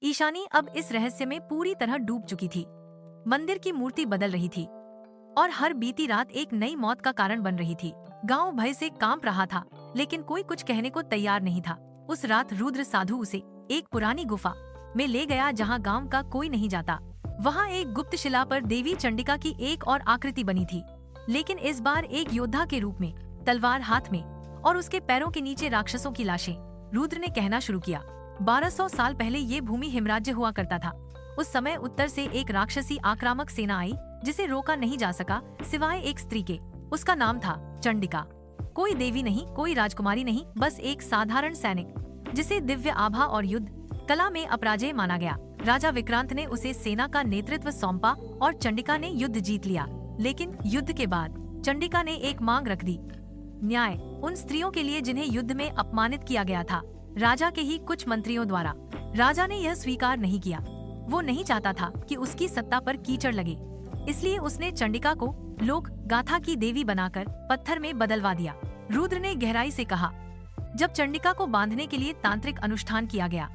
ईशानी अब इस रहस्य में पूरी तरह डूब चुकी थी। मंदिर की मूर्ति बदल रही थी और हर बीती रात एक नई मौत का कारण बन रही थी। गांव भय से कांप रहा था, लेकिन कोई कुछ कहने को तैयार नहीं था। उस रात रुद्र साधु उसे एक पुरानी गुफा में ले गया जहां गांव का कोई नहीं जाता। वहां एक गुप्त शिला पर देवी चंडिका की एक और आकृति बनी थी, लेकिन इस बार एक योद्धा के रूप में, तलवार हाथ में, और उसके पैरों के नीचे राक्षसों की लाशें। रुद्र ने कहना शुरू किया, 1200 साल पहले ये भूमि हिमराज्य हुआ करता था। उस समय उत्तर से एक राक्षसी आक्रामक सेना आई जिसे रोका नहीं जा सका सिवाय एक स्त्री के। उसका नाम था चंडिका। कोई देवी नहीं, कोई राजकुमारी नहीं, बस एक साधारण सैनिक जिसे दिव्य आभा और युद्ध कला में अपराजय माना गया। राजा विक्रांत ने उसे सेना का नेतृत्व सौंपा और चंडिका ने युद्ध जीत लिया। लेकिन युद्ध के बाद चंडिका ने एक मांग रख दी, न्याय उन स्त्रियों के लिए जिन्हें युद्ध में अपमानित किया गया था, राजा के ही कुछ मंत्रियों द्वारा। राजा ने यह स्वीकार नहीं किया। वो नहीं चाहता था कि उसकी सत्ता पर कीचड़ लगे, इसलिए उसने चंडिका को लोक गाथा की देवी बनाकर पत्थर में बदलवा दिया। रुद्र ने गहराई से कहा, जब चंडिका को बांधने के लिए तांत्रिक अनुष्ठान किया गया,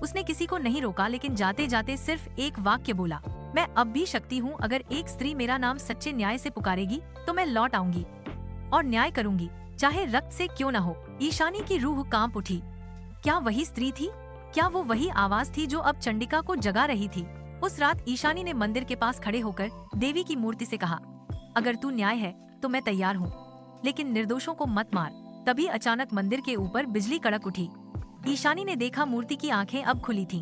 उसने किसी को नहीं रोका, लेकिन जाते जाते सिर्फ एक वाक्य बोला, मैं अब भी शक्ति हूँ। अगर एक स्त्री मेरा नाम सच्चे न्याय से पुकारेगी तो मैं लौट आऊंगी और न्याय करूंगी, चाहे रक्त से क्यों न हो। ईशानी की रूह कांप उठी। क्या वही स्त्री थी? क्या वो वही आवाज थी जो अब चंडिका को जगा रही थी? उस रात ईशानी ने मंदिर के पास खड़े होकर देवी की मूर्ति से कहा, अगर तू न्याय है तो मैं तैयार हूँ, लेकिन निर्दोषों को मत मार। तभी अचानक मंदिर के ऊपर बिजली कड़क उठी। ईशानी ने देखा मूर्ति की आंखें अब खुली थीं।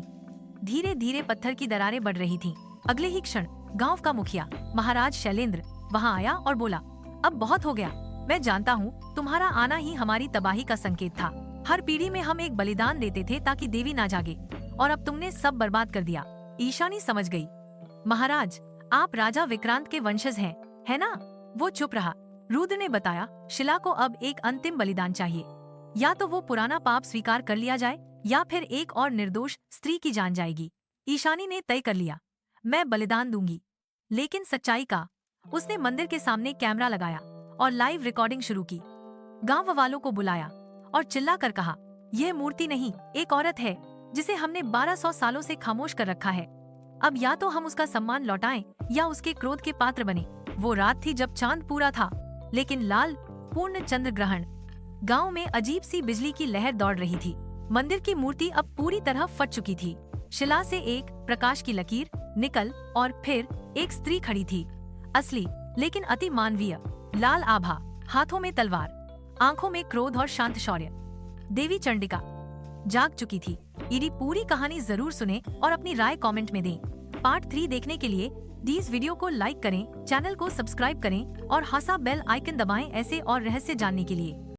धीरे धीरे पत्थर की दरारें बढ़ रही थीं। अगले ही क्षण गांव का मुखिया महाराज शैलेंद्र वहां आया और बोला, अब बहुत हो गया। मैं जानता हूँ तुम्हारा आना ही हमारी तबाही का संकेत था। हर पीढ़ी में हम एक बलिदान देते थे ताकि देवी ना जागे, और अब तुमने सब बर्बाद कर दिया। ईशानी समझ गई, महाराज आप राजा विक्रांत के वंशज हैं, है ना? वो चुप रहा। रुद्र ने बताया, शिला को अब एक अंतिम बलिदान चाहिए। या तो वो पुराना पाप स्वीकार कर लिया जाए, या फिर एक और निर्दोष स्त्री की जान जाएगी। ईशानी ने तय कर लिया, मैं बलिदान दूंगी, लेकिन सच्चाई का। उसने मंदिर के सामने कैमरा लगाया और लाइव रिकॉर्डिंग शुरू की। गांव वालों को बुलाया और चिल्ला कर कहा, यह मूर्ति नहीं, एक औरत है जिसे हमने 1200 सालों से खामोश कर रखा है। अब या तो हम उसका सम्मान लौटाएं या उसके क्रोध के पात्र बने। वो रात थी जब चांद पूरा था, लेकिन लाल पूर्ण चंद्र ग्रहण। गांव में अजीब सी बिजली की लहर दौड़ रही थी। मंदिर की मूर्ति अब पूरी तरह फट चुकी थी। शिला से एक प्रकाश की लकीर निकल और फिर एक स्त्री खड़ी थी, असली लेकिन अति मानवीय। लाल आभा, हाथों में तलवार, आंखों में क्रोध और शांत शौर्य। देवी चंडिका जाग चुकी थी। यदि पूरी कहानी जरूर सुने और अपनी राय कमेंट में दें। पार्ट 3 देखने के लिए इस वीडियो को लाइक करें, चैनल को सब्सक्राइब करें और हासा बेल आइकन दबाएं ऐसे और रहस्य जानने के लिए।